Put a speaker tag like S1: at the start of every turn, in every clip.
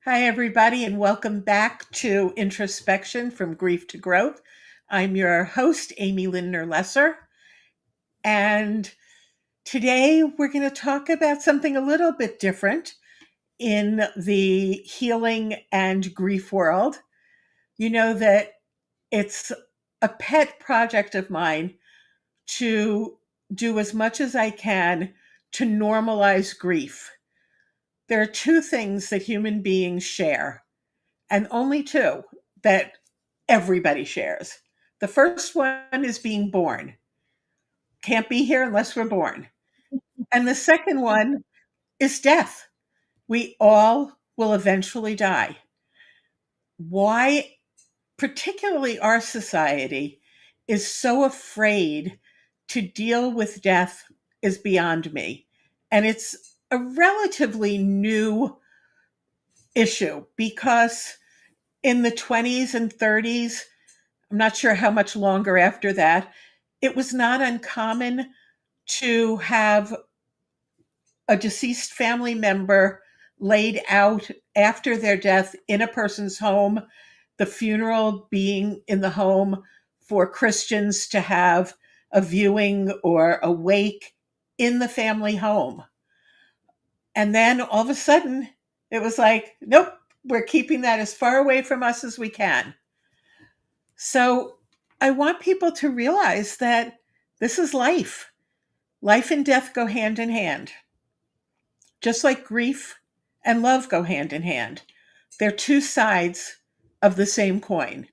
S1: Hi, everybody, and welcome back to Introspection from Grief to Growth. I'm your host, Amy Lindner Lesser, and today we're going to talk about something a little bit different in the healing and grief world. You know that it's a pet project of mine to do as much as I can to normalize grief. There are two things that human beings share, and only two that everybody shares. The first one is being born. Can't be here unless we're born. And the second one is death. We all will eventually die. Why, particularly our society, is so afraid to deal with death is beyond me. And it's a relatively new issue because in the 20s and 30s, I'm not sure how much longer after that, it was not uncommon to have a deceased family member laid out after their death in a person's home, the funeral being in the home, for Christians to have a viewing or a wake in the family home. And then all of a sudden, it was like, nope, we're keeping that as far away from us as we can. So I want people to realize that this is life. Life and death go hand in hand. Just like grief and love go hand in hand. They're two sides of the same coin.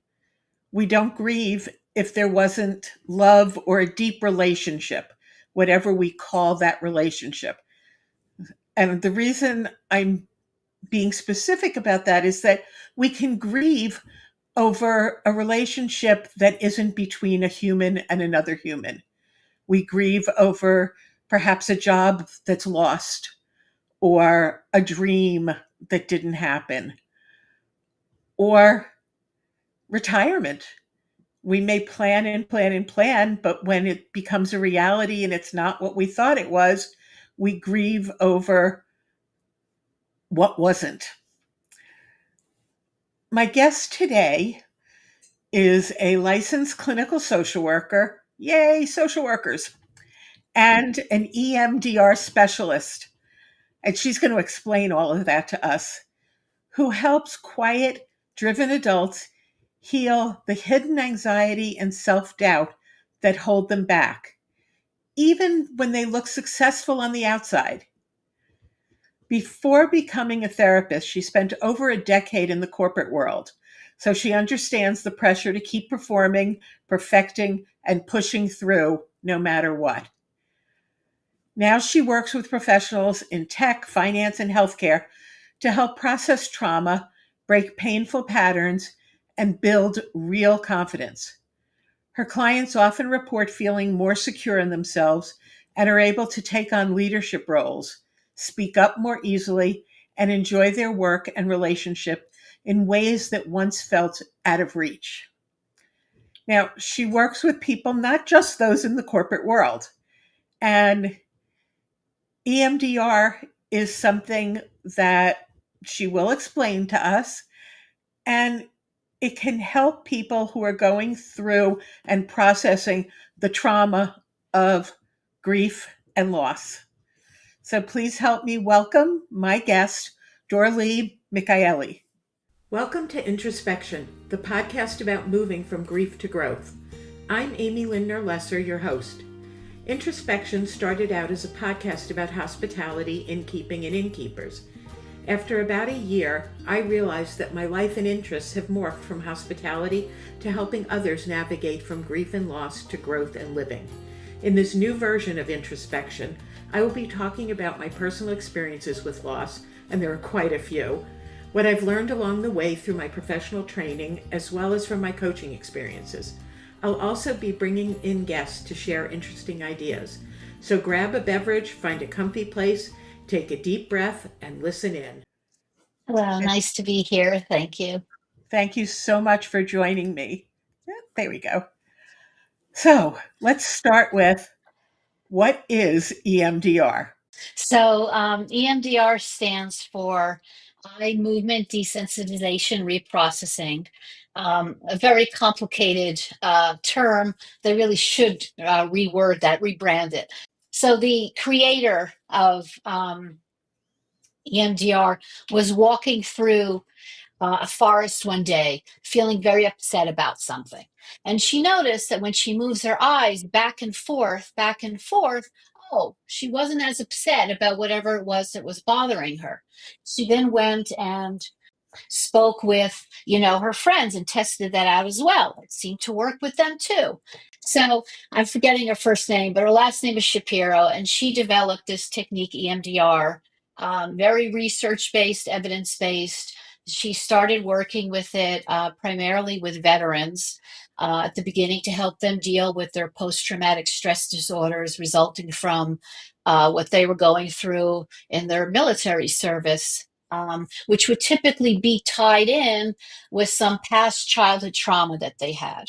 S1: We don't grieve if there wasn't love or a deep relationship, whatever we call that relationship. And the reason I'm being specific about that is that we can grieve over a relationship that isn't between a human and another human. We grieve over perhaps a job that's lost or a dream that didn't happen or retirement. We may plan and plan and plan, but when it becomes a reality and it's not what we thought it was, we grieve over what wasn't. My guest today is a licensed clinical social worker. Yay, social workers. And an EMDR specialist. And she's going to explain all of that to us, who helps quiet, driven adults heal the hidden anxiety and self-doubt that hold them back, even when they look successful on the outside. Before becoming a therapist, she spent over a decade in the corporate world, so she understands the pressure to keep performing, perfecting, and pushing through no matter what. Now she works with professionals in tech, finance, and healthcare to help process trauma, break painful patterns, and build real confidence. Her clients often report feeling more secure in themselves and are able to take on leadership roles, speak up more easily, and enjoy their work and relationship in ways that once felt out of reach. Now, she works with people, not just those in the corporate world. And EMDR is something that she will explain to us, and it can help people who are going through and processing the trauma of grief and loss. So please help me welcome my guest, Dorlee Michaeli. Welcome to Introspection, the podcast about moving from grief to growth. I'm Amy Lindner Lesser, your host. Introspection started out as a podcast about hospitality, innkeeping, and innkeepers. After about a year, I realized that my life and interests have morphed from hospitality to helping others navigate from grief and loss to growth and living. In this new version of Introspection, I will be talking about my personal experiences with loss, and there are quite a few, what I've learned along the way through my professional training, as well as from my coaching experiences. I'll also be bringing in guests to share interesting ideas. So grab a beverage, find a comfy place, take a deep breath, and listen in.
S2: Hello, nice to be here. Thank you.
S1: Thank you so much for joining me. There we go. So let's start with, what is EMDR?
S2: So EMDR stands for eye movement desensitization reprocessing. A very complicated term. They really should reword that, rebrand it. So the creator of EMDR was walking through a forest one day, feeling very upset about something. And she noticed that when she moves her eyes back and forth, oh, she wasn't as upset about whatever it was that was bothering her. She then went and spoke with, her friends and tested that out as well. It seemed to work with them too. So I'm forgetting her first name, but her last name is Shapiro, and she developed this technique, EMDR, very research based, evidence based. She started working with it primarily with veterans at the beginning to help them deal with their post traumatic stress disorders resulting from what they were going through in their military service, which would typically be tied in with some past childhood trauma that they had.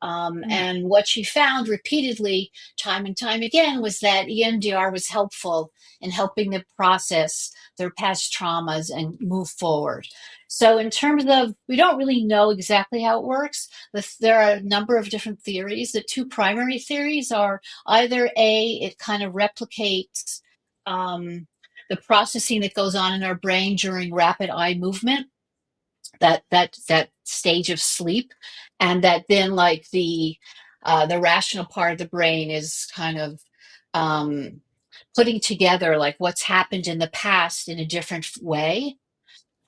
S1: Mm.
S2: And what she found repeatedly, time and time again, was that EMDR was helpful in helping them process their past traumas and move forward. So, in terms of, we don't really know exactly how it works. There are a number of different theories. The two primary theories are either A, it kind of replicates the processing that goes on in our brain during rapid eye movement, that stage of sleep, and that then like the rational part of the brain is kind of um putting together like what's happened in the past in a different way.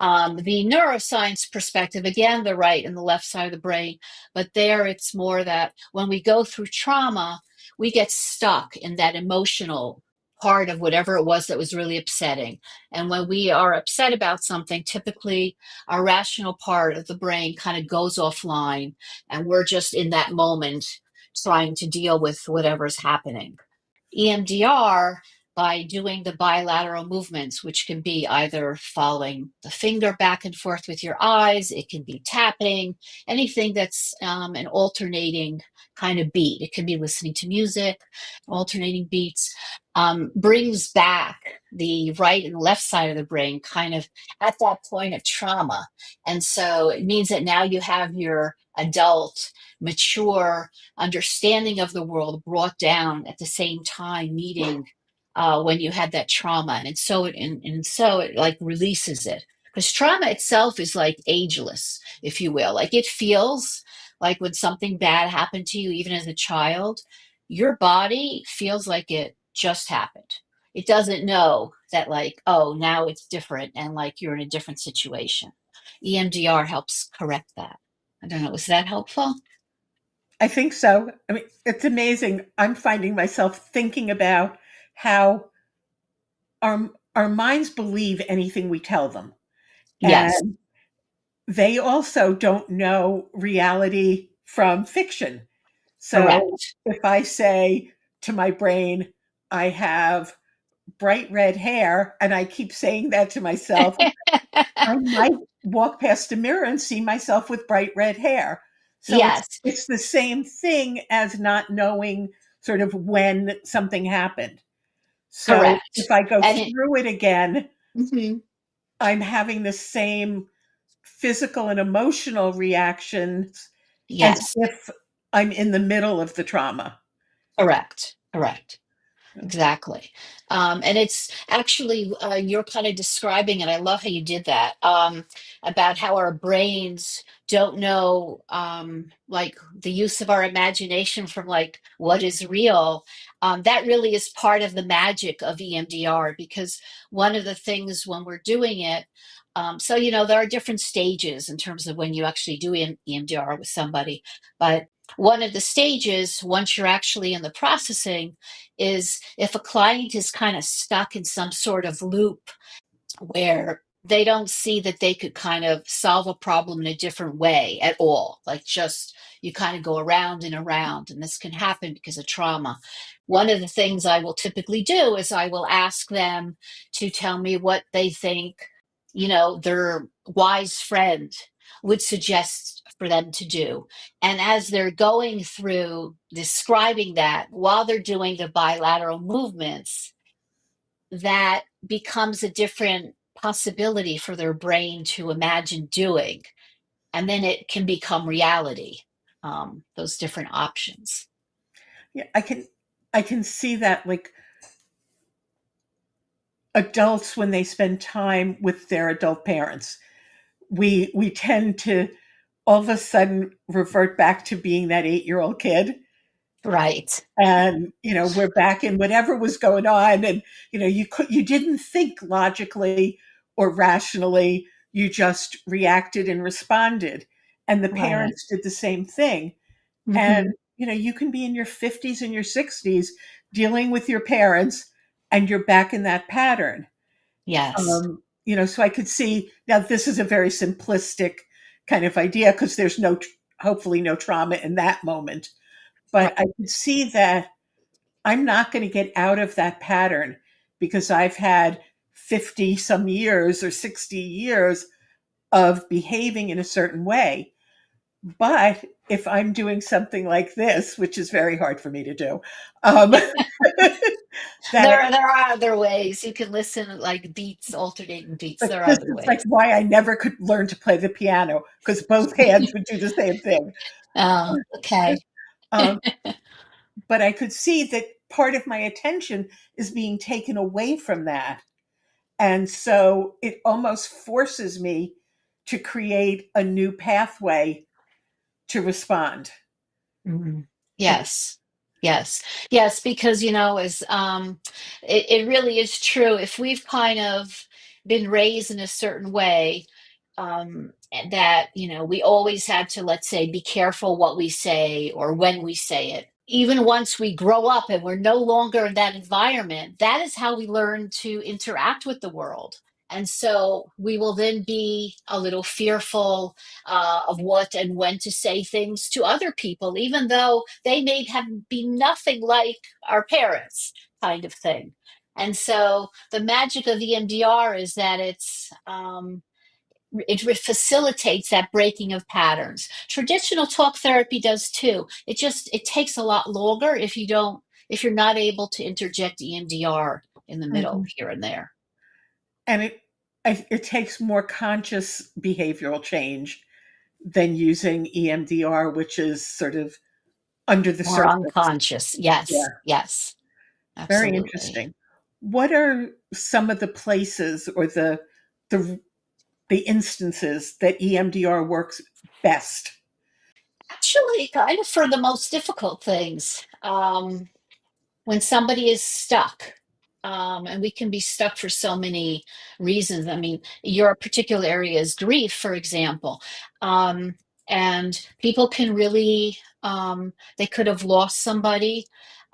S2: The neuroscience perspective, again, the right and the left side of the brain, but there it's more that when we go through trauma, we get stuck in that emotional part of whatever it was that was really upsetting. And when we are upset about something, typically our rational part of the brain kind of goes offline, and we're just in that moment trying to deal with whatever's happening. EMDR, by doing the bilateral movements, which can be either following the finger back and forth with your eyes, it can be tapping, anything that's an alternating kind of beat. It can be listening to music, alternating beats, brings back the right and left side of the brain kind of at that point of trauma. And so it means that now you have your adult, mature understanding of the world brought down at the same time, meeting when you had that trauma, and so it like releases it, because trauma itself is like ageless, if you will. Like it feels like when something bad happened to you, even as a child, your body feels like it just happened. It doesn't know that like, oh, now it's different and like you're in a different situation. EMDR helps correct that. I don't know, was that helpful?
S1: I think so. I mean, it's amazing. I'm finding myself thinking about how our minds believe anything we tell them.
S2: Yes.
S1: And they also don't know reality from fiction. So
S2: Correct.
S1: if I say to my brain, I have bright red hair, and I keep saying that to myself, I might walk past a mirror and see myself with bright red hair. So
S2: Yes,
S1: it's the same thing as not knowing sort of when something happened. So if
S2: correct.
S1: I go
S2: And it,
S1: through it again,
S2: mhm,
S1: I'm having the same physical and emotional reactions as
S2: yes,
S1: if I'm in the middle of the trauma.
S2: correct, correct. Exactly. And it's actually, you're kind of describing it. I love how you did that, about how our brains don't know, like the use of our imagination from like what is real. That really is part of the magic of EMDR, because one of the things when we're doing it, so, there are different stages in terms of when you actually do EMDR with somebody. But one of the stages, once you're actually in the processing, is if a client is kind of stuck in some sort of loop where they don't see that they could kind of solve a problem in a different way at all. Like just you kind of go around and around, and this can happen because of trauma. One of the things I will typically do is I will ask them to tell me what they think, their wise friend would suggest for them to do. And as they're going through describing that while they're doing the bilateral movements, that becomes a different possibility for their brain to imagine doing, and then it can become reality. Those different options.
S1: Yeah, I can see that, like, adults, when they spend time with their adult parents, we tend to all of a sudden revert back to being that 8-year-old kid,
S2: Right.
S1: and we're back in whatever was going on, and you didn't think logically or rationally, you just reacted and responded, and the
S2: Right.
S1: parents did the same thing. And
S2: Hmm.
S1: you can be in your 50s and your 60s dealing with your parents, and you're back in that pattern.
S2: Yes.
S1: So I could see, now this is a very simplistic kind of idea, because there's hopefully no trauma in that moment,
S2: Right.
S1: but I could see that I'm not going to get out of that pattern, because I've had 50 some years or 60 years of behaving in a certain way. But if I'm doing something like this, which is very hard for me to do, um, that
S2: There are other ways you can listen, like beats, alternating beats.
S1: like,
S2: There are
S1: this
S2: other
S1: is like
S2: ways.
S1: why I never could learn to play the piano, because both hands would do the same thing.
S2: Oh, okay.
S1: Um, but I could see that part of my attention is being taken away from that. And so it almost forces me to create a new pathway to respond.
S2: Mhm.
S1: And
S2: Yes. Yes. Yes, because as it really is true. If we've kind of been raised in a certain way, and that, we always had to, let's say, be careful what we say or when we say it. Even once we grow up and we're no longer in that environment, that is how we learn to interact with the world. And so we will then be a little fearful of what and when to say things to other people, even though they may have been nothing like our parents, kind of thing. And so the magic of EMDR is that it facilitates that breaking of patterns. Traditional talk therapy does too. It takes a lot longer if you're not able to interject EMDR in the middle
S1: Mhm.
S2: here and there.
S1: and it takes more conscious behavioral change than using EMDR, which is sort of under the
S2: More
S1: surface.
S2: unconscious. Yes,
S1: Yeah,
S2: yes,
S1: very
S2: absolutely.
S1: interesting. What are some of the places, or the the instances that EMDR works best?
S2: Actually, kind of for the most difficult things. When somebody is stuck, and we can be stuck for so many reasons. I mean, your particular area is grief, for example. Um, and people can really, they could have lost somebody,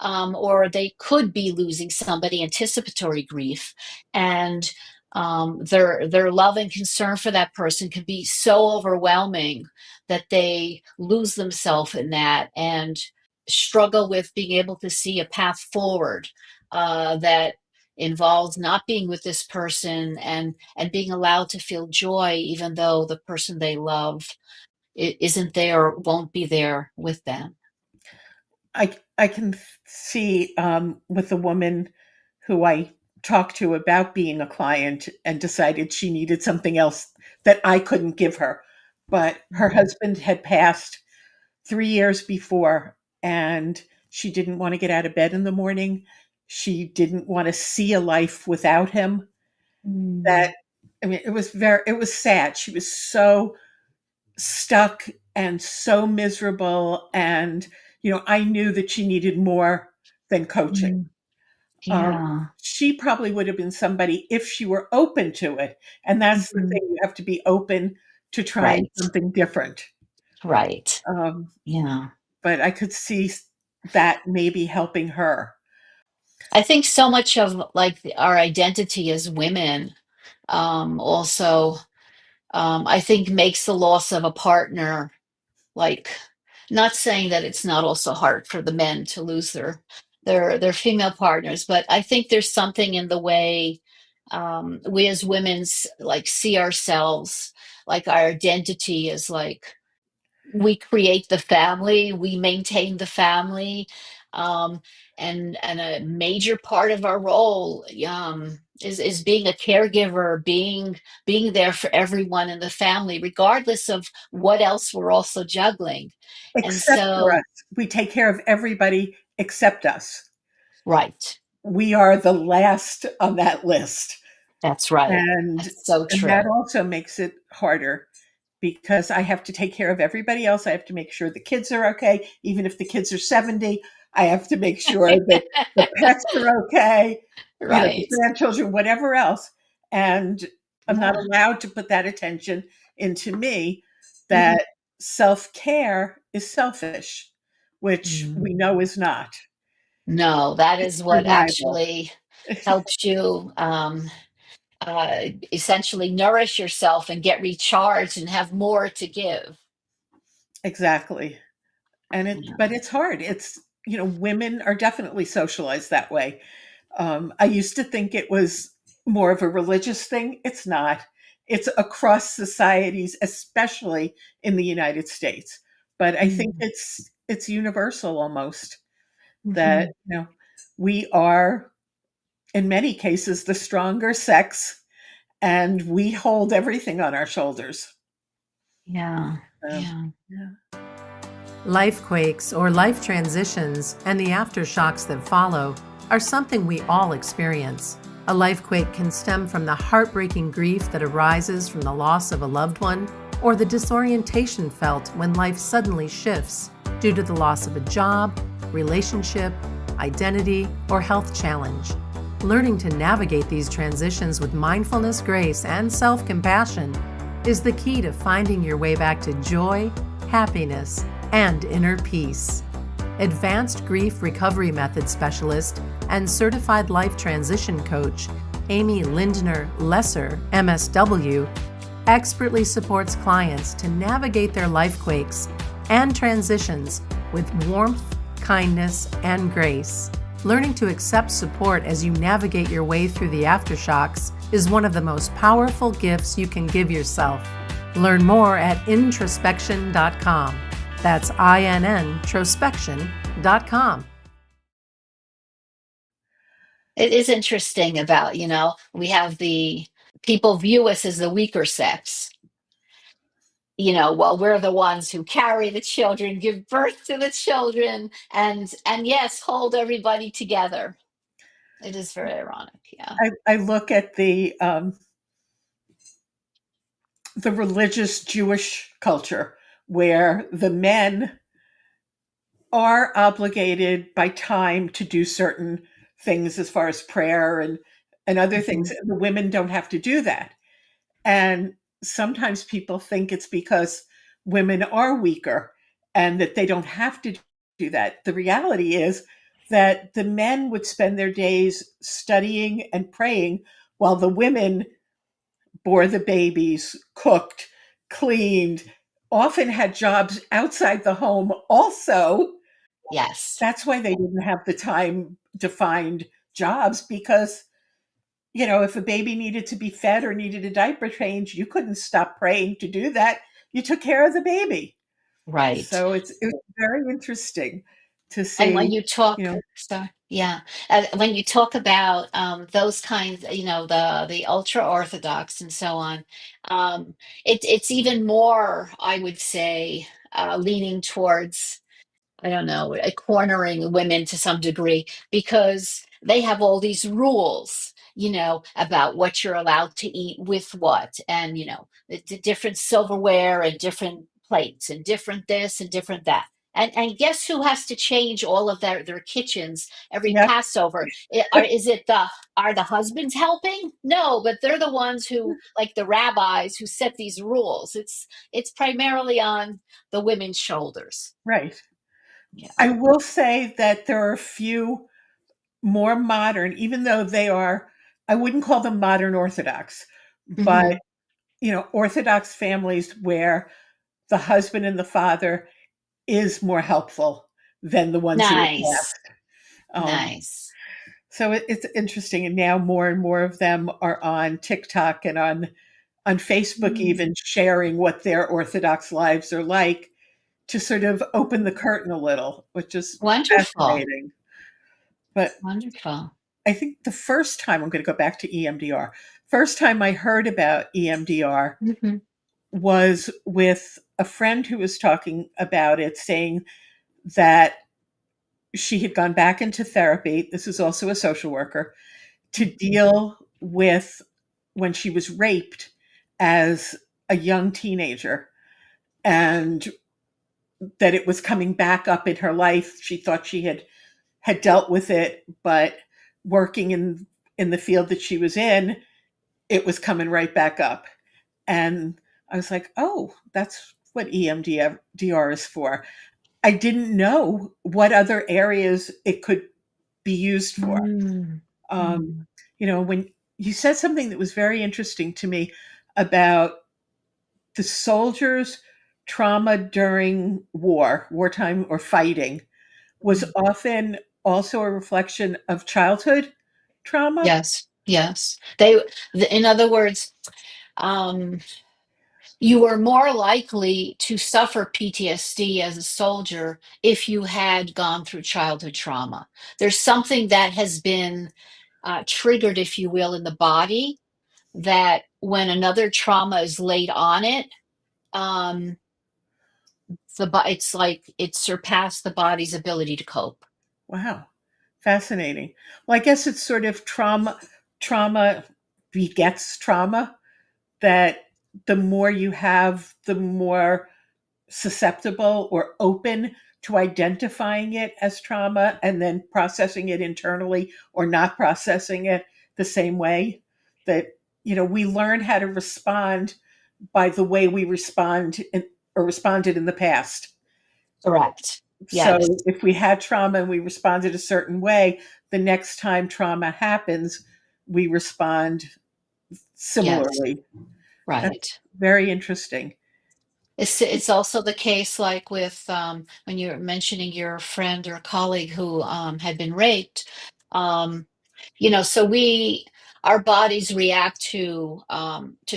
S2: or they could be losing somebody, anticipatory grief. And their love and concern for that person can be so overwhelming that they lose themselves in that and struggle with being able to see a path forward that involves not being with this person and being allowed to feel joy even though the person they love isn't there or won't be there with them.
S1: I can see, with a woman who I talked to about being a client, and decided she needed something else that I couldn't give her. But her
S2: Mhm.
S1: husband had passed 3 years before, and she didn't want to get out of bed in the morning. She didn't want to see a life without him. That
S2: Mm.
S1: I mean, it was sad. She was so stuck and so miserable, and I knew that she needed more than coaching.
S2: Mm.
S1: um,
S2: Yeah.
S1: she probably would have been somebody if she were open to it, and that's the
S2: Mhm.
S1: thing, you have to be open to trying
S2: Right.
S1: something different.
S2: Right.
S1: um,
S2: Yeah.
S1: but I could see that maybe helping her.
S2: I think so much of like our identity as women also I think makes the loss of a partner, like, not saying that it's not also hard for the men to lose their female partners, but I think there's something in the way we as women's like see ourselves, like our identity is like we create the family, we maintain the family, Um, and a major part of our role is being a caregiver, being there for everyone in the family, regardless of what else we're also juggling. And
S1: Except for
S2: so,
S1: us. We take care of everybody except us.
S2: right,
S1: We are the last on that list.
S2: that's right.
S1: And
S2: That's so
S1: and
S2: true.
S1: that also makes it harder because I have to take care of everybody else. I have to make sure the kids are okay. Even if the kids are 70, I have to make sure that the pets are okay, the
S2: Right.
S1: grandchildren, whatever else. And I'm not
S2: Yeah.
S1: allowed to put that attention into me.
S2: Mhm.
S1: That self-care is selfish, which
S2: Mm.
S1: we know is not.
S2: No, that
S1: It's
S2: is what
S1: survival.
S2: actually helps you essentially nourish yourself and get recharged and have more to give.
S1: Exactly.
S2: Yeah.
S1: But it's hard. Women are definitely socialized that way. I used to think it was more of a religious thing. It's not. It's across societies, especially in the United States. But I think
S2: Mm.
S1: it's universal almost that
S2: Mhm.
S1: we are in many cases the stronger sex, and we hold everything on our shoulders.
S2: Yeah.
S1: So,
S2: Yeah.
S1: yeah.
S3: Life quakes or life transitions and the aftershocks that follow are something we all experience. A life quake can stem from the heartbreaking grief that arises from the loss of a loved one or the disorientation felt when life suddenly shifts due to the loss of a job, relationship, identity, or health challenge. Learning to navigate these transitions with mindfulness, grace, and self-compassion is the key to finding your way back to joy, happiness, and inner peace. Advanced Grief Recovery Method Specialist and Certified Life Transition Coach, Amy Lindner Lesser, MSW, expertly supports clients to navigate their life quakes and transitions with warmth, kindness, and grace. Learning to accept support as you navigate your way through the aftershocks is one of the most powerful gifts you can give yourself. Learn more at introspection.com. That's introspection.com.
S2: It is interesting about, we have the people view us as the weaker sex. Well, we're the ones who carry the children, give birth to the children, and yes, hold everybody together. It is very ironic. Yeah.
S1: I look at the religious Jewish culture where the men are obligated by time to do certain things as far as prayer and other things.
S2: Mhm.
S1: The women don't have to do that. And sometimes people think it's because women are weaker and that they don't have to do that. The reality is that the men would spend their days studying and praying while the women bore the babies, cooked, cleaned, often had jobs outside the home also.
S2: Yes.
S1: That's why they didn't have the time to find jobs because, if a baby needed to be fed or needed a diaper change, you couldn't stop praying to do that. You took care of the baby.
S2: Right.
S1: So it's very interesting to
S2: And
S1: see,
S2: when you talk,
S1: you know,
S2: so yeah, when you talk about those kinds, the ultra orthodox and so on, it's even more, I would say, leaning towards, I don't know, cornering women to some degree because they have all these rules, about what you're allowed to eat with what, and the different silverware and different plates and different this and different that. And guess who has to change all of their kitchens every
S1: yeah,
S2: Passover? Are the husbands helping? No, but they're the ones who, like the rabbis, who set these rules. It's primarily on the women's shoulders.
S1: right.
S2: Yeah.
S1: I will say that there are a few more modern, even though they are, I wouldn't call them modern Orthodox, but,
S2: Hmm.
S1: Orthodox families where the husband and the father is more helpful than the ones in the
S2: Nice.
S1: past.
S2: Nice.
S1: So it's interesting, and now more and more of them are on TikTok and on Facebook,
S2: Mm.
S1: even sharing what their Orthodox lives are like. to sort of open the curtain a little, which is
S2: Wonderful.
S1: fascinating. But
S2: Wonderful.
S1: I think the first time, I'm going to go back to EMDR, first time I heard about EMDR
S2: Mhm.
S1: was with a friend who was talking about it, saying that she had gone back into therapy. This is also a social worker, to deal with when she was raped as a young teenager, and that it was coming back up in her life. She thought she had dealt with it, but working in the field that she was in, it was coming right back up. And I was like, oh, that's what EMDR is for. I didn't know what other areas it could be used for.
S2: Mm.
S1: Um,
S2: Mm.
S1: when you said something that was very interesting to me about the soldiers' trauma during wartime or fighting, was
S2: Mm.
S1: often also a reflection of childhood trauma.
S2: Yes, yes. In other words, um, you were more likely to suffer PTSD as a soldier if you had gone through childhood trauma. There's something that has been triggered, if you will, in the body that when another trauma is laid on it, um, it's like it surpassed the body's ability to cope.
S1: Wow, fascinating. Well, I guess it's sort of trauma begets trauma, that the more you have, the more susceptible or open to identifying it as trauma and then processing it internally, or not processing it the same way. That, we learn how to respond by the way we or responded in the past.
S2: Correct.
S1: So
S2: Yes.
S1: if we had trauma and we responded a certain way, the next time trauma happens, we respond
S2: Yes.
S1: similarly. That's
S2: Right.
S1: very interesting.
S2: It's also the case, like with when you're mentioning your friend or colleague who had been raped. Um, so our bodies react to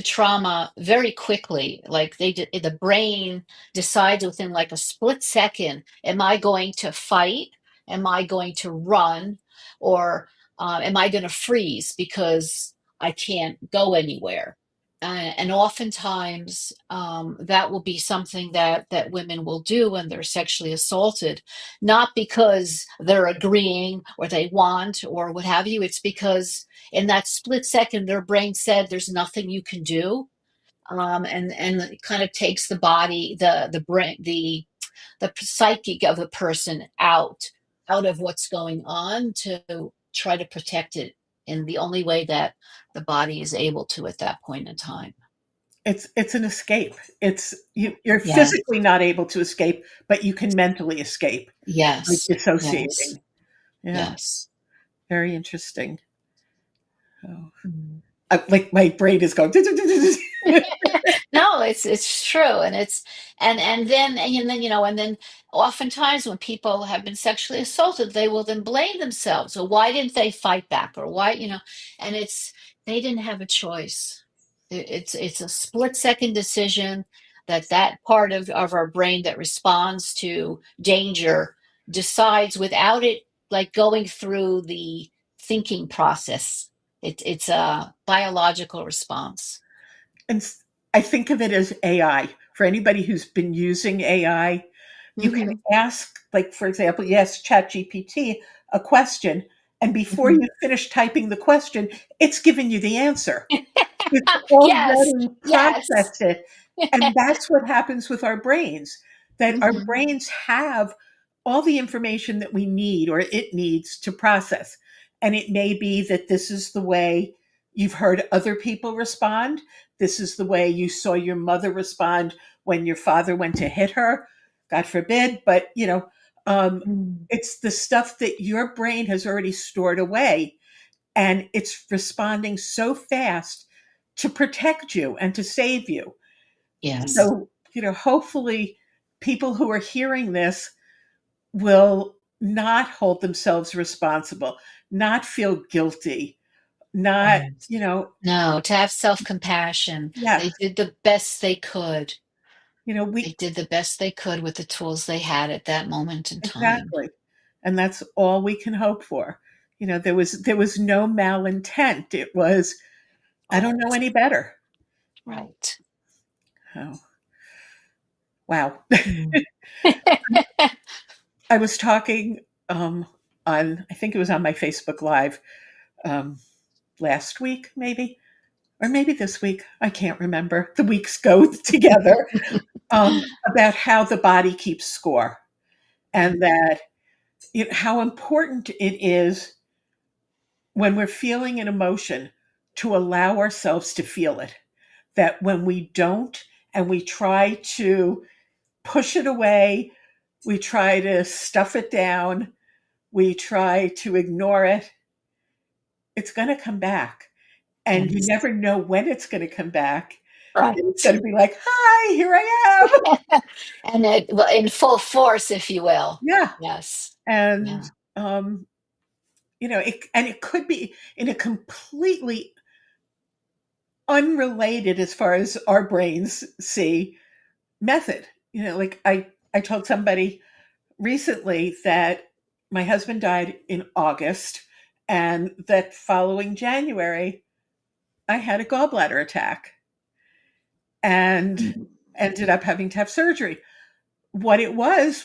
S2: trauma very quickly. Like the brain decides within like a split second: am I going to fight? Am I going to run? Or am I going to freeze because I can't go anywhere? And oftentimes that will be something that women will do when they're sexually assaulted, not because they're agreeing or they want or what have you. It's because in that split second their brain said there's nothing you can do, and it kind of takes the body, the brain, the psyche of the person out of what's going on to try to protect it in the only way that the body is able to at that point in time.
S1: It's an escape. You're
S2: Yes,
S1: physically not able to escape, but you can mentally escape, like
S2: yes, yes,
S1: dissociating. Yeah,
S2: yes.
S1: very interesting. Oh,
S2: Mm.
S1: like my brain is going.
S2: No, it's true, and and then oftentimes when people have been sexually assaulted, they will then blame themselves. Or why didn't they fight back? Or why? And they didn't have a choice. It's a split second decision that part of our brain that responds to danger decides without it like going through the thinking process. It's a biological response.
S1: And I think of it as AI. For anybody who's been using AI, you can
S2: Hmm.
S1: ask, like, for example, yes, ChatGPT a question, and before
S2: Hmm.
S1: you finish typing the question, it's given you the answer. It's
S2: Yes,
S1: already
S2: yes.
S1: processed it. And that's what happens with our brains, that our
S2: Hmm.
S1: brains have all the information that we need or it needs to process. And it may be that this is the way you've heard other people respond. This is the way you saw your mother respond when your father went to hit her, God forbid. But,
S2: Mm.
S1: it's the stuff that your brain has already stored away, and it's responding so fast to protect you and to save you.
S2: Yes.
S1: So, hopefully people who are hearing this will not hold themselves responsible, not feel guilty, not,
S2: Right. No, to have self-compassion. They
S1: yes,
S2: did the best they could. They did the best they could with the tools they had at that moment in time.
S1: exactly. And that's all we can hope for. There was no malintent. It was, I don't know any better.
S2: Right.
S1: Oh, wow.
S2: Mm.
S1: I was talking on, I think it was on my Facebook Live um, last week, maybe, or maybe this week. I can't remember. The weeks go together. About how the body keeps score, and that how important it is when we're feeling an emotion to allow ourselves to feel it. That when we don't and we try to push it away, we try to stuff it down, we try to ignore it, it's going to come back. And you
S2: Yes.
S1: never know when it's going to come back.
S2: Right.
S1: It's going to be like, hi, here I am.
S2: And in full force, if you will.
S1: Yeah.
S2: Yes.
S1: And,
S2: Yeah.
S1: um, it could be in a completely unrelated, as far as our brains see, method. Like I told somebody recently that my husband died in August, and that following January, I had a gallbladder attack and
S2: Mm.
S1: ended up having to have surgery. What it was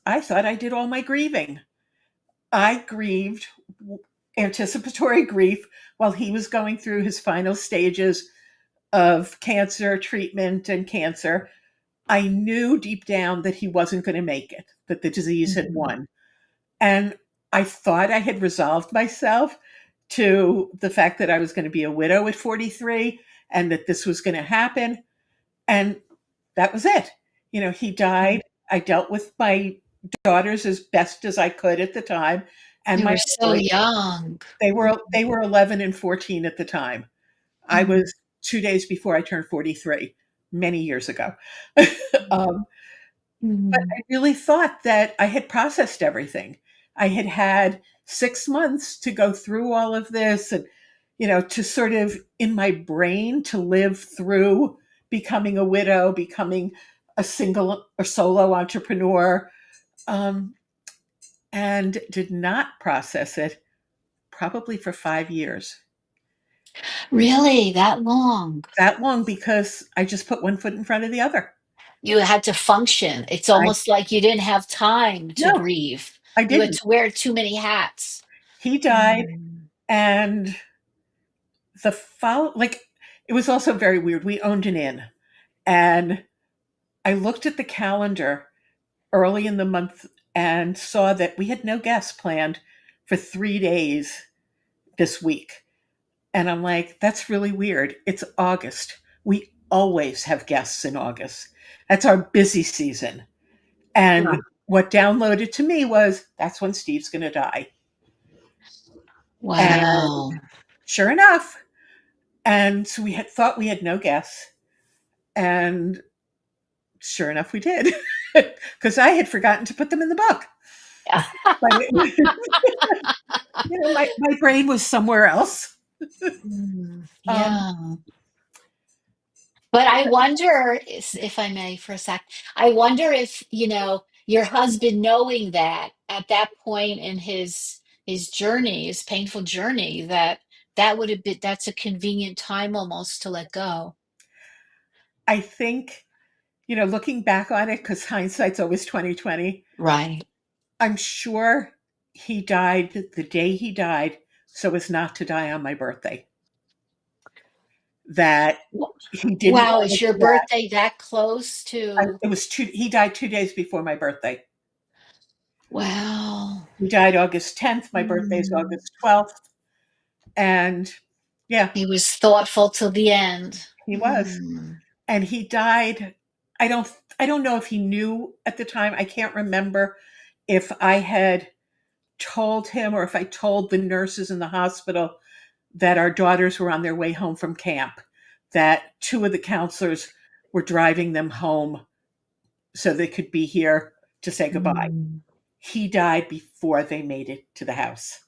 S1: I thought I did all my grieving. I grieved anticipatory grief while he was going through his final stages of cancer treatment and cancer. I knew deep down that he wasn't going to make it, that the disease had
S2: Mhm.
S1: won. And I thought I had resolved myself to the fact that I was going to be a widow at 43 and that this was going to happen. And that was it. He died. I dealt with my daughters as best as I could at the time, and
S2: You
S1: my
S2: were so
S1: boys.
S2: young.
S1: They were 11 and 14 at the time. I
S2: Mm.
S1: was 2 days before I turned 43, many years ago. um, but
S2: Mm.
S1: I really thought that I had processed everything. I had had 6 months to go through all of this and, to sort of in my brain to live through becoming a widow, becoming a single or solo entrepreneur, um, and did not process it probably for 5 years.
S2: Really? That long?
S1: That long because I just put one foot in front of the other.
S2: You had to function. It's
S1: I
S2: almost like you didn't have time to
S1: No,
S2: grieve.
S1: I
S2: You had
S1: didn't.
S2: to wear too many hats.
S1: He died,
S2: Mm.
S1: and like, it was also very weird. We owned an inn, and I looked at the calendar early in the month and saw that we had no guests planned for 3 days this week. And I'm like, that's really weird. It's August. We always have guests in August. That's our busy season.
S2: Yeah.
S1: And what downloaded to me was that's when Steve's going to die. And
S2: Wow.
S1: sure enough, and so we had thought we had no guests. And sure enough, we did, because I had forgotten to put them in the book. But my brain was somewhere else.
S2: Mm,
S1: Um,
S2: yeah. But I wonder, if I may for a sec, I wonder if, your husband knowing that at that point in his journey, his painful journey, that would have been that's a convenient time almost to let go.
S1: I think, looking back on it, because hindsight's always 2020.
S2: Right.
S1: I'm sure he died the day he died, so as not to die on my birthday. That
S2: W-
S1: he didn't
S2: Wow,
S1: want to
S2: is your
S1: do that.
S2: birthday that close to?
S1: It was two. He died 2 days before my birthday.
S2: Wow.
S1: He died August 10th. My birthday is
S2: Mm.
S1: August 12th, and yeah,
S2: He was thoughtful till the end.
S1: he was.
S2: Mm.
S1: And he died. I don't know if he knew at the time. I can't remember if I had told him or if I told the nurses in the hospital that our daughters were on their way home from camp, that two of the counselors were driving them home so they could be here to say goodbye.
S2: Mm.
S1: He died before they made it to the house.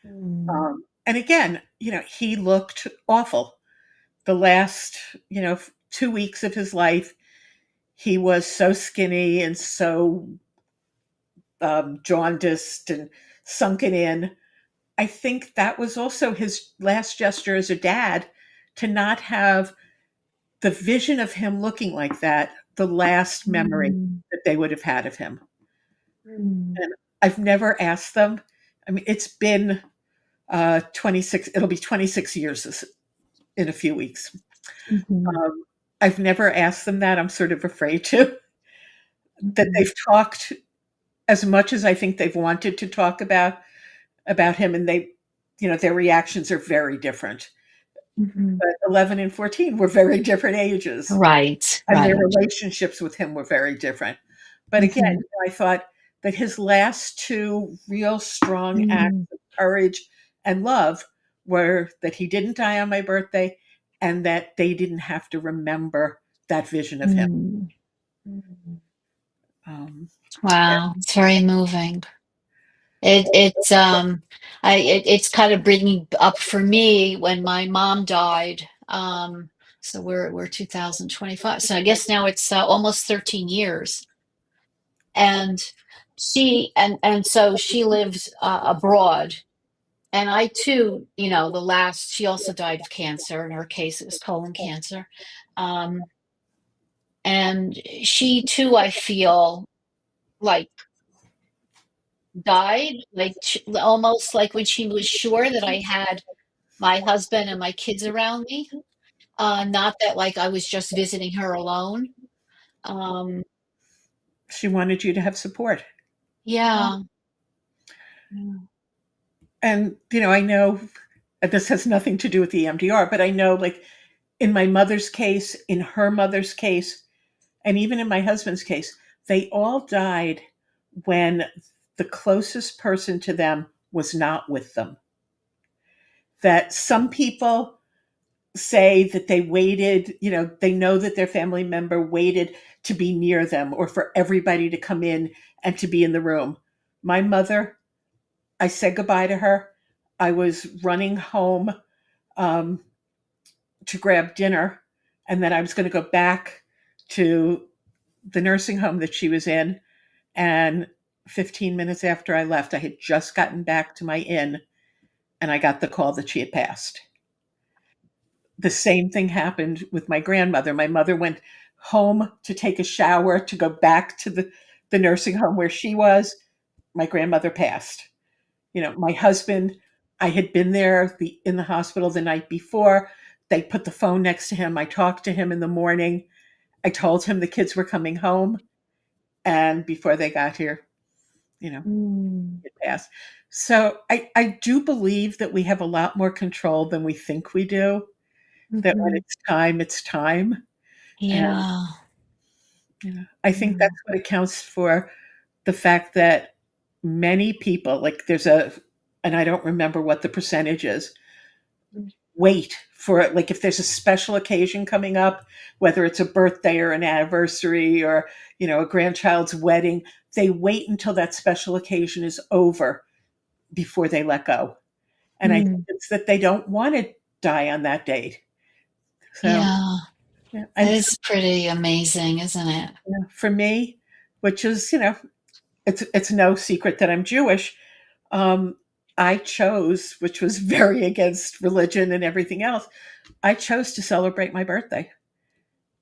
S2: Mm.
S1: And again, he looked awful. The last, 2 weeks of his life, he was so skinny and so jaundiced and sunken in. I think that was also his last gesture as a dad, to not have the vision of him looking like that, the last memory
S2: Mm.
S1: that they would have had of him.
S2: Mm.
S1: And I've never asked them. I mean, it's been 26, it'll be 26 years in a few weeks.
S2: Mhm.
S1: I've never asked them that. I'm sort of afraid to. That
S2: Mhm.
S1: they've talked as much as I think they've wanted to talk about him, and they, their reactions are very different.
S2: Mhm.
S1: But 11 and 14 were very different ages,
S2: Right,
S1: and their
S2: right.
S1: relationships with him were very different. But again,
S2: Mhm.
S1: I thought that his last two real strong acts
S2: Mm.
S1: of courage and love were that he didn't die on my birthday, and that they didn't have to remember that vision of him.
S2: Mm. Mm.
S1: Um,
S2: Wow, it's very moving. It's it's kind of bringing up for me when my mom died. So we're 2025. So I guess now it's almost 13 years. And and so she lives abroad. And I too, she also died of cancer. In her case, it was colon cancer. Um, and she too, I feel like died, like almost like when she was sure that I had my husband and my kids around me. Not that like I was just visiting her alone. Um,
S1: she wanted you to have support.
S2: yeah. Mm.
S1: And, I know this has nothing to do with the EMDR, but I know, like, in my mother's case, in her mother's case, and even in my husband's case, they all died when the closest person to them was not with them. That some people say that they waited, they know that their family member waited to be near them or for everybody to come in and to be in the room. My mother, I said goodbye to her. I was running home um, to grab dinner, and then I was going to go back to the nursing home that she was in. And 15 minutes after I left, I had just gotten back to my inn, and I got the call that she had passed. The same thing happened with my grandmother. My mother went home to take a shower to go back to the nursing home where she was. My grandmother passed. My husband, I had been there in the hospital the night before. They put the phone next to him. I talked to him in the morning. I told him the kids were coming home. And before they got here,
S2: Mm.
S1: it passed. So I do believe that we have a lot more control than we think we do, that when
S2: Mhm.
S1: it's time, it's time. And
S2: Yeah.
S1: I think
S2: Mm.
S1: that's what accounts for the fact that many people, like, and I don't remember what the percentage is, wait for it. Like, if there's a special occasion coming up, whether it's a birthday or an anniversary or, a grandchild's wedding, they wait until that special occasion is over before they let go. And I think
S2: Mm.
S1: it's that they don't want to die on that date. So,
S2: Yeah.
S1: yeah.
S2: That
S1: And
S2: is pretty amazing, isn't it?
S1: for me, which is, it's no secret that I'm Jewish. Um, I chose, which was very against religion and everything else, I chose to celebrate my birthday.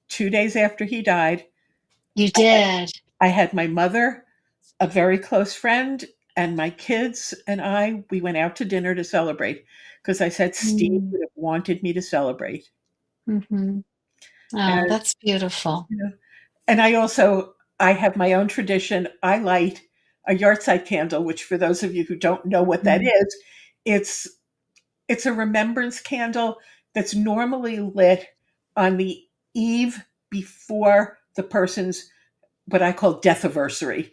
S1: 2 days after he died,
S2: You did.
S1: I had my mother, a very close friend, and my kids and we went out to dinner to celebrate, because I said Steve
S2: Mm.
S1: would have wanted me to celebrate.
S2: Mhm. Oh,
S1: And,
S2: that's beautiful.
S1: you know, and I have my own tradition. I light a yahrzeit candle, which, for those of you who don't know what that
S2: Mm.
S1: is, it's it's a remembrance candle that's normally lit on the eve before the person's, what I call, death anniversary,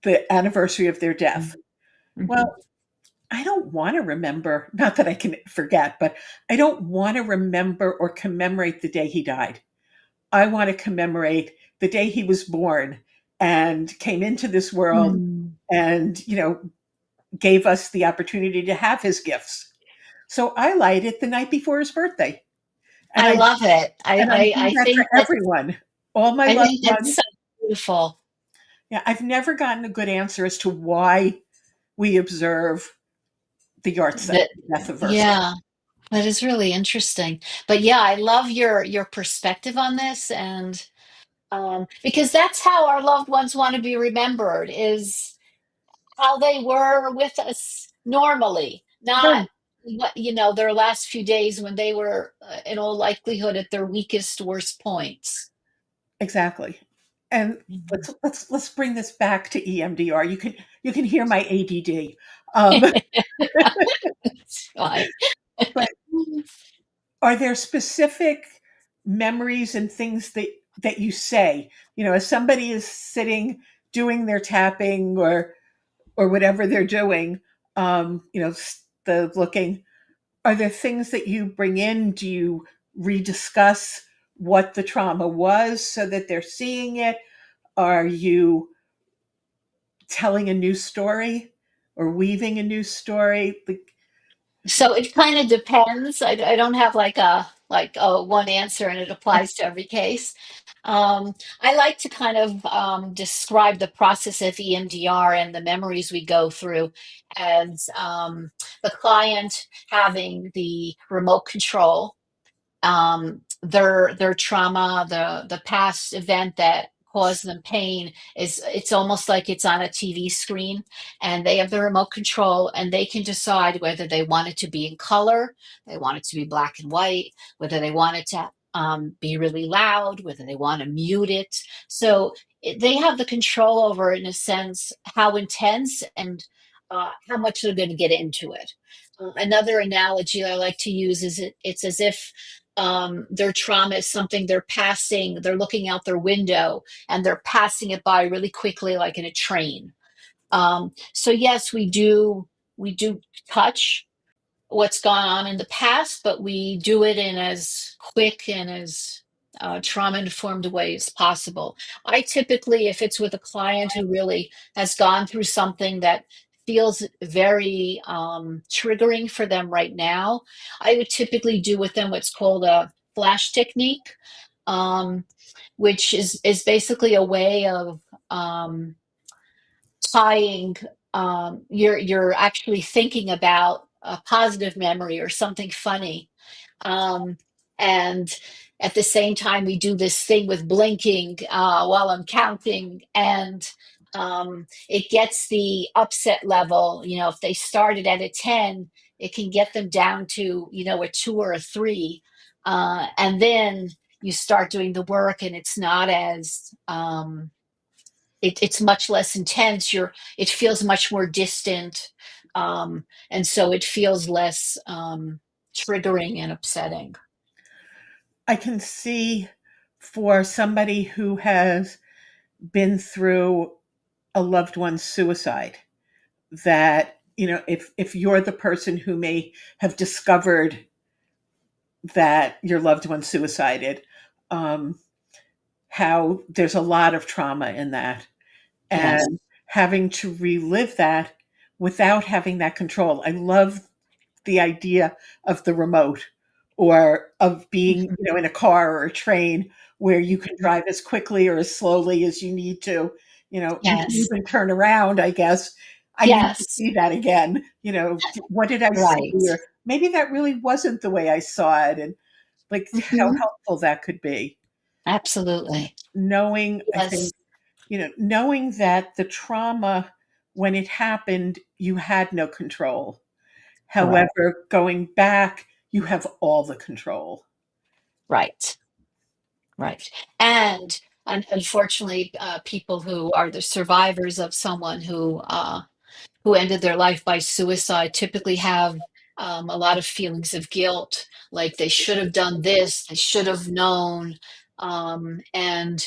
S1: the anniversary of their death.
S2: Mm. Mhm.
S1: Well, I don't want to remember, not that I can forget, but I don't want to remember or commemorate the day he died. I want to commemorate the day he was born and came into this world
S2: Mm.
S1: and, gave us the opportunity to have his gifts. So I light it the night before his birthday. And
S2: I
S1: I
S2: love it.
S1: and I do
S2: I
S1: that for
S2: think that
S1: everyone. All my
S2: I
S1: loved
S2: think that's
S1: ones.
S2: so beautiful.
S1: Yeah, I've never gotten a good answer as to why we observe the yahrzeit,
S2: That,
S1: death of Versa.
S2: yeah, that is really interesting. But yeah, I love your perspective on this, and because that's how our loved ones want to be remembered, is how they were with us normally, not
S1: Right.
S2: what, their last few days when they were, in all likelihood, at their weakest, worst points.
S1: Exactly. And
S2: Mhm.
S1: let's bring this back to EMDR. You can hear my ADD. Um,
S2: It's fine.
S1: but are there specific memories and things that you say, as somebody is sitting doing their tapping or whatever they're doing, the looking, are there things that you bring in? Do you rediscuss what the trauma was so that they're seeing it? Are you telling a new story or weaving a new story? Like,
S2: So it kind of depends. I don't have like a one answer and it applies to every case. I like to kind of describe the process of EMDR and the memories we go through as the client having the remote control, their trauma, the past event that caused them pain, is it's almost like it's on a TV screen, and they have the remote control and they can decide whether they want it to be in color, they want it to be black and white, whether they want it to be really loud, whether they want to mute it. So they have the control over, in a sense, how intense and how much they're going to get into it. Another analogy I like to use is it's as if their trauma is something they're passing, they're looking out their window and they're passing it by really quickly, like in a train. So yes, we do touch what's gone on in the past, but we do it in as quick and as trauma informed a way as possible. I typically, if it's with a client who really has gone through something that feels very triggering for them right now, I would typically do with them what's called a flash technique, um, which is basically a way of tying, you're actually thinking about a positive memory or something funny, um, and at the same time we do this thing with blinking while I'm counting, and it gets the upset level. If they started at a 10, it can get them down to a 2 or a 3, and then you start doing the work and it's not as it's much less intense. It feels much more distant, and so it feels less triggering and upsetting.
S1: I can see for somebody who has been through a loved one's suicide that, if you're the person who may have discovered that your loved one suicided, um, how there's a lot of trauma in that,
S2: Yes.
S1: and having to relive that without having that control. I love the idea of the remote, or of being,
S2: Mhm.
S1: in a car or a train where you can
S2: Mhm.
S1: drive as quickly or as slowly as you need to. You can
S2: Yes.
S1: even turn around, I guess. I need to
S2: Yes.
S1: see that again. What did I see?
S2: Right.
S1: Or maybe that really wasn't the way I saw it. And like how
S2: Hmm.
S1: helpful that could be.
S2: Absolutely.
S1: Knowing, I
S2: Yes.
S1: think, knowing that the trauma, when it happened, you had no control.
S2: Correct.
S1: However, going back, you have all the control.
S2: Right. Right. And unfortunately, people who are the survivors of someone who ended their life by suicide typically have a lot of feelings of guilt, like they should have done this, they should have known. And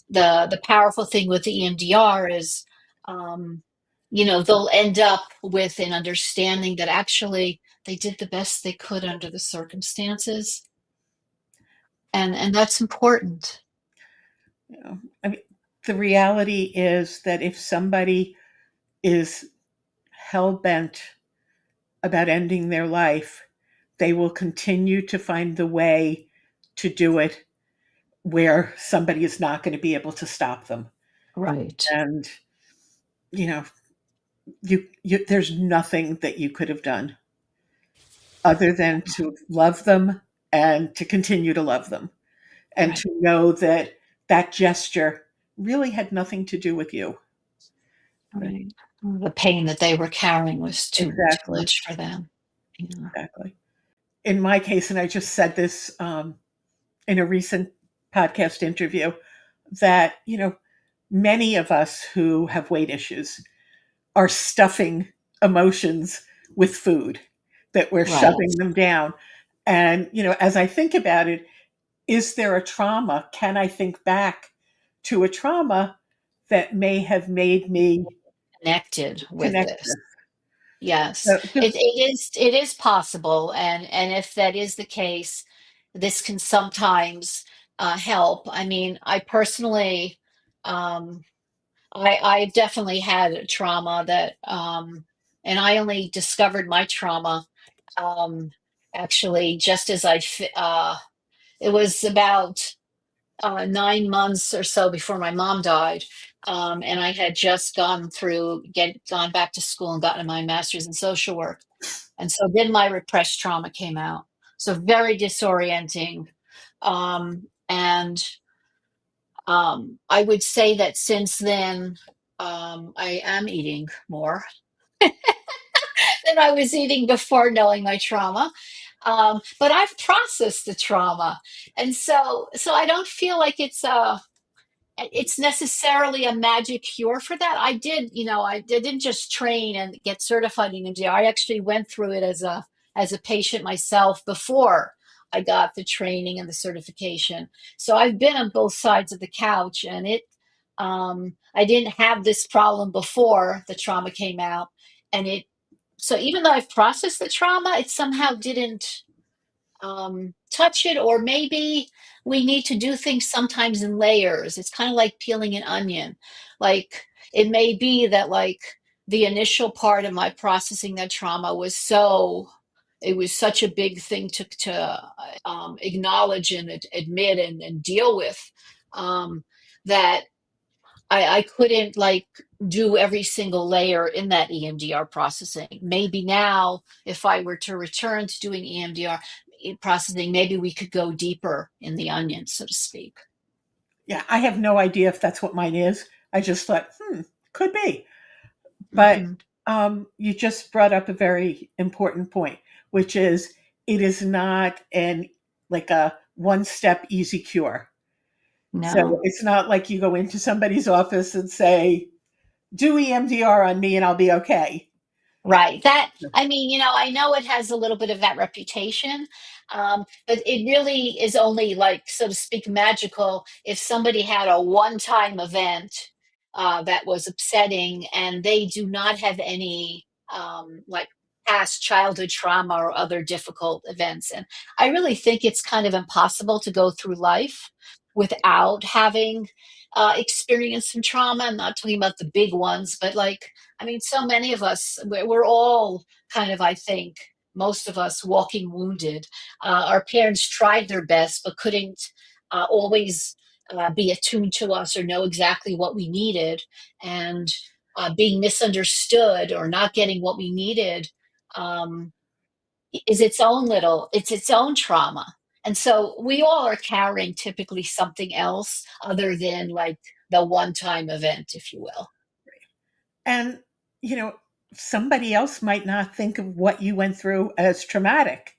S2: the powerful thing with the EMDR is, um, they'll end up with an understanding that actually they did the best they could under the circumstances, and that's important.
S1: I mean, the reality is that if somebody is hell bent about ending their life, they will continue to find the way to do it, where somebody is not going to be able to stop them.
S2: Right.
S1: And, you know, there's nothing that you could have done other than to love them and to continue to love them and
S2: Right.
S1: to know that that gesture really had nothing to do with you.
S2: Right. The pain that they were carrying was too
S1: Exactly.
S2: much for them. Yeah.
S1: Exactly. In my case, and I just said this in a recent podcast interview, that, many of us who have weight issues are stuffing emotions with food, that we're
S2: Right.
S1: shoving them down. And, as I think about it, is there a trauma? Can I think back to a trauma that may have made me
S2: Connected with
S1: connect
S2: this.
S1: this?
S2: Yes,
S1: So just
S2: it is possible, and if that is the case, this can sometimes help. I mean, I personally, um, I definitely had trauma that, and I only discovered my trauma um, actually just as it was about 9 months or so before my mom died. And I had just gone back to school and gotten my master's in social work. And so then my repressed trauma came out. So very disorienting. And I would say that since then, I am eating more than I was eating before knowing my trauma. But I've processed the trauma. And so I don't feel like it's necessarily a magic cure for that. I didn't just train and get certified in EMDR. I actually went through it as a patient myself before I got the training and the certification. So I've been on both sides of the couch, and I didn't have this problem before the trauma came out, and it. So even though I've processed the trauma, it somehow didn't touch it, or maybe we need to do things sometimes in layers. It's kind of like peeling an onion. Like it may be that like the initial part of my processing that trauma it was such a big thing to acknowledge and admit and deal with, that I couldn't like do every single layer in that EMDR processing. Maybe now, if I were to return to doing EMDR processing, maybe we could go deeper in the onion, so to speak.
S1: yeah, I have no idea if that's what mine is. I just thought, could be. But
S2: Hmm.
S1: you just brought up a very important point, which is it is not like a one step easy cure. So
S2: No.
S1: it's not like you go into somebody's office and say, do EMDR on me and I'll be okay.
S2: Right. I mean, I know it has a little bit of that reputation, but it really is only like, so to speak, magical if somebody had a one-time event that was upsetting and they do not have any like past childhood trauma or other difficult events. And I really think it's kind of impossible to go through life without having experienced some trauma. I'm not talking about the big ones, but like, I mean, so many of us, we're all kind of, I think, most of us walking wounded. Our parents tried their best, but couldn't always be attuned to us or know exactly what we needed. And being misunderstood or not getting what we needed um, it's its own trauma. And so we all are carrying typically something else other than like the one time event, if you will.
S1: And, you know, somebody else might not think of what you went through as traumatic.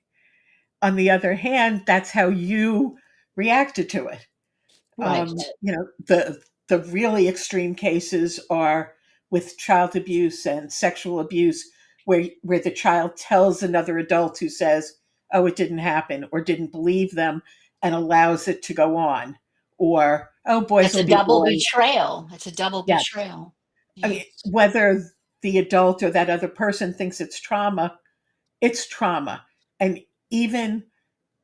S1: On the other hand, that's how you reacted to it.
S2: Right.
S1: The really extreme cases are with child abuse and sexual abuse, where the child tells another adult who says, "Oh, it didn't happen," or didn't believe them, and allows it to go on, or "Oh, boys
S2: It's
S1: will
S2: a
S1: be
S2: double
S1: boys."
S2: betrayal. It's a double
S1: Yes,
S2: betrayal.
S1: I
S2: Yeah.
S1: mean, whether the adult or that other person thinks it's trauma, and even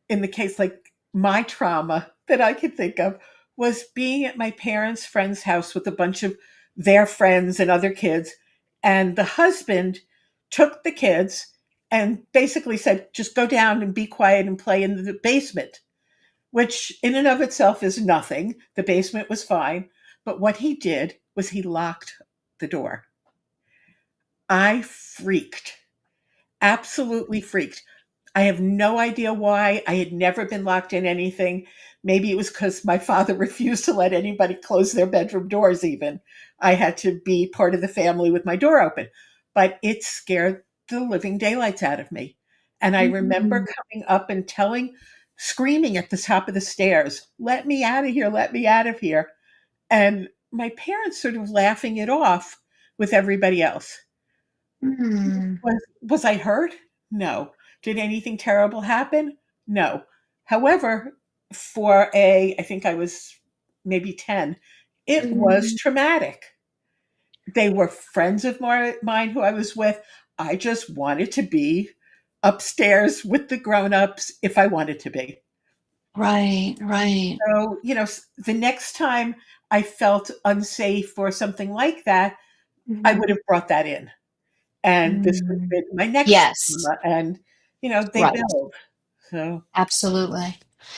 S1: in the case like my trauma that I could think of was being at my parents' friend's house with a bunch of their friends and other kids. And the husband took the kids and basically said, just go down and be quiet and play in the basement. which in and of itself is nothing. The basement was fine. But what he did was he locked the door. I freaked, absolutely freaked. I have no idea why. I had never been locked in anything. Maybe it was because my father refused to let anybody close their bedroom doors, even. I had to be part of the family with my door open. But it scared the living daylights out of me. And I remember
S2: Mhm.
S1: coming up and screaming at the top of the stairs, let me out of here, let me out of here. And my parents sort of laughing it off with everybody else.
S2: Mm.
S1: Was I hurt? No. Did anything terrible happen? No. However, I think I was maybe 10, it was
S2: Mhm.
S1: traumatic. They were friends of mine who I was with. I just wanted to be upstairs with the grown-ups if I wanted to be.
S2: Right, right.
S1: So, the next time I felt unsafe or something like that, I would
S2: Mhm.
S1: have brought that in. And this would have
S2: Mm.
S1: been my next
S2: Yes,
S1: trauma, and, they
S2: right.
S1: build. So,
S2: Absolutely.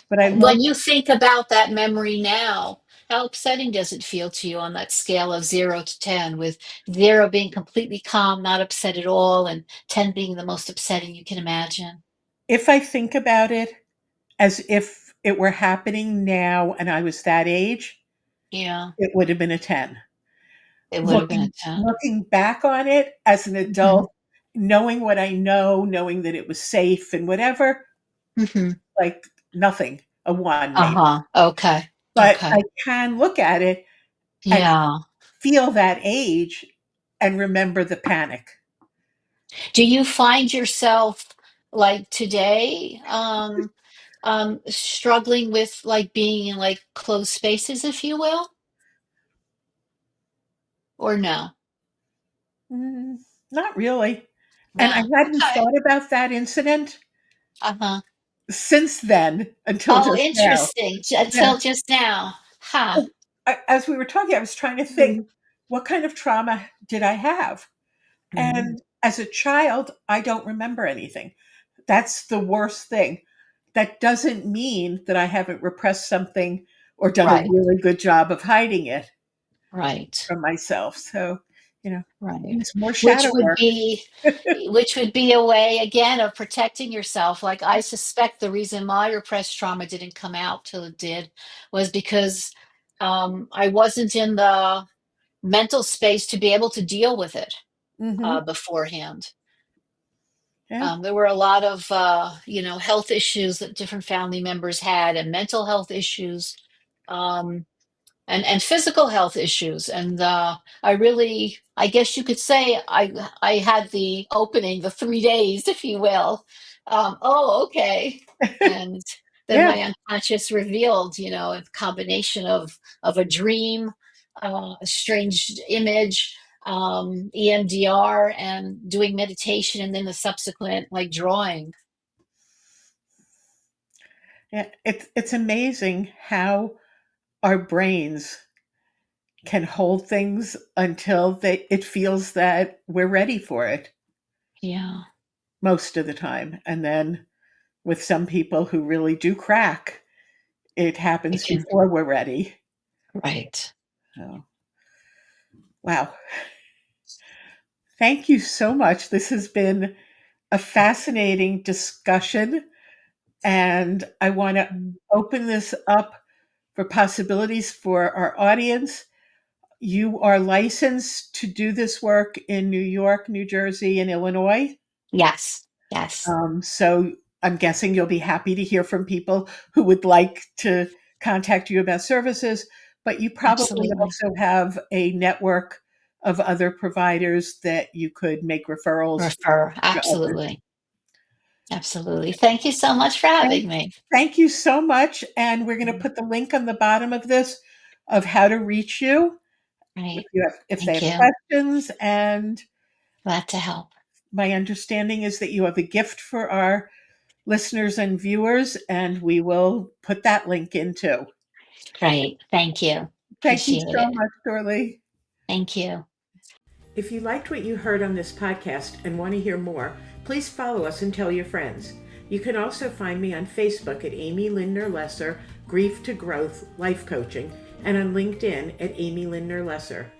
S1: but I love
S2: When you think about that memory now, how upsetting does it feel to you on that scale of 0 to 10, with 0 being completely calm, not upset at all, and 10 being the most upsetting you can imagine?
S1: if I think about it as if it were happening now and I was that age,
S2: Yeah,
S1: it would have been a 10.
S2: it would have been a
S1: Looking
S2: 10.
S1: looking back on it as an
S2: Mhm,
S1: adult, knowing what I know, knowing that it was safe and whatever,
S2: mhm.
S1: like nothing, a 1 maybe.
S2: Uh-huh. Okay,
S1: But
S2: okay.
S1: I can look at it and
S2: Yeah.
S1: feel that age and remember the panic.
S2: Do you find yourself, like, today, struggling with, like, being in, like, closed spaces, if you will, or no?
S1: Mm, not really. And I
S2: No.
S1: hadn't
S2: Okay.
S1: thought about that incident
S2: Uh-huh.
S1: since then until
S2: Oh,
S1: just now.
S2: interesting.
S1: Yeah.
S2: Until just now. Huh.
S1: As we were talking, I was trying to think,
S2: Mhm.
S1: what kind of trauma did I have?
S2: Mhm.
S1: And as a child, I don't remember anything. That's the worst thing. That doesn't mean that I haven't repressed something or done a
S2: Right,
S1: really good job of hiding it
S2: right,
S1: from myself. So,
S2: right.
S1: needs more
S2: Which
S1: shadow
S2: would
S1: work.
S2: be which would be a way, again, of protecting yourself. Like, I suspect the reason my repressed trauma didn't come out till it did was because, I wasn't in the mental space to be able to deal with it,
S1: Mhm.
S2: beforehand.
S1: Yeah.
S2: There were a lot of, health issues that different family members had, and mental health issues. Um, and physical health issues, and I guess you could say, I had the opening, the 3 days, if you will. Oh, okay. And then
S1: Yeah.
S2: my unconscious revealed, a combination of a dream, a strange image, EMDR, and doing meditation, and then the subsequent, like, drawing.
S1: Yeah. It's amazing how our brains can hold things until it feels that we're ready for it
S2: Yeah,
S1: most of the time. And then with some people who really do crack, it
S2: it
S1: happens
S2: can.
S1: before we're ready.
S2: Right.
S1: So, wow. Thank you so much. This has been a fascinating discussion, and I want to
S2: Mm.
S1: open this up for possibilities for our audience. You are licensed to do this work in New York, New Jersey, and Illinois.
S2: Yes, yes.
S1: So I'm guessing you'll be happy to hear from people who would like to contact you about services, but you probably
S2: Absolutely.
S1: also have a network of other providers that you could make referrals
S2: Refer.
S1: to others.
S2: Absolutely. Absolutely. Thank you so much for
S1: Thank
S2: having me.
S1: thank you so much, and we're gonna
S2: Mm.
S1: put the link on the bottom of this of how to reach you
S2: Right.
S1: if they
S2: Thank
S1: have
S2: you.
S1: questions, and
S2: Glad to help.
S1: my understanding is that you have a gift for our listeners and viewers, and we will put that link in too.
S2: Great. Thank you.
S1: Thank you
S2: Appreciate
S1: so
S2: it.
S1: much, Dorlee.
S2: Thank you.
S1: If you liked what you heard on this podcast and want to hear more, please follow us and tell your friends. You can also find me on Facebook at Amy Lindner Lesser, Grief to Growth Life Coaching, and on LinkedIn at Amy Lindner Lesser.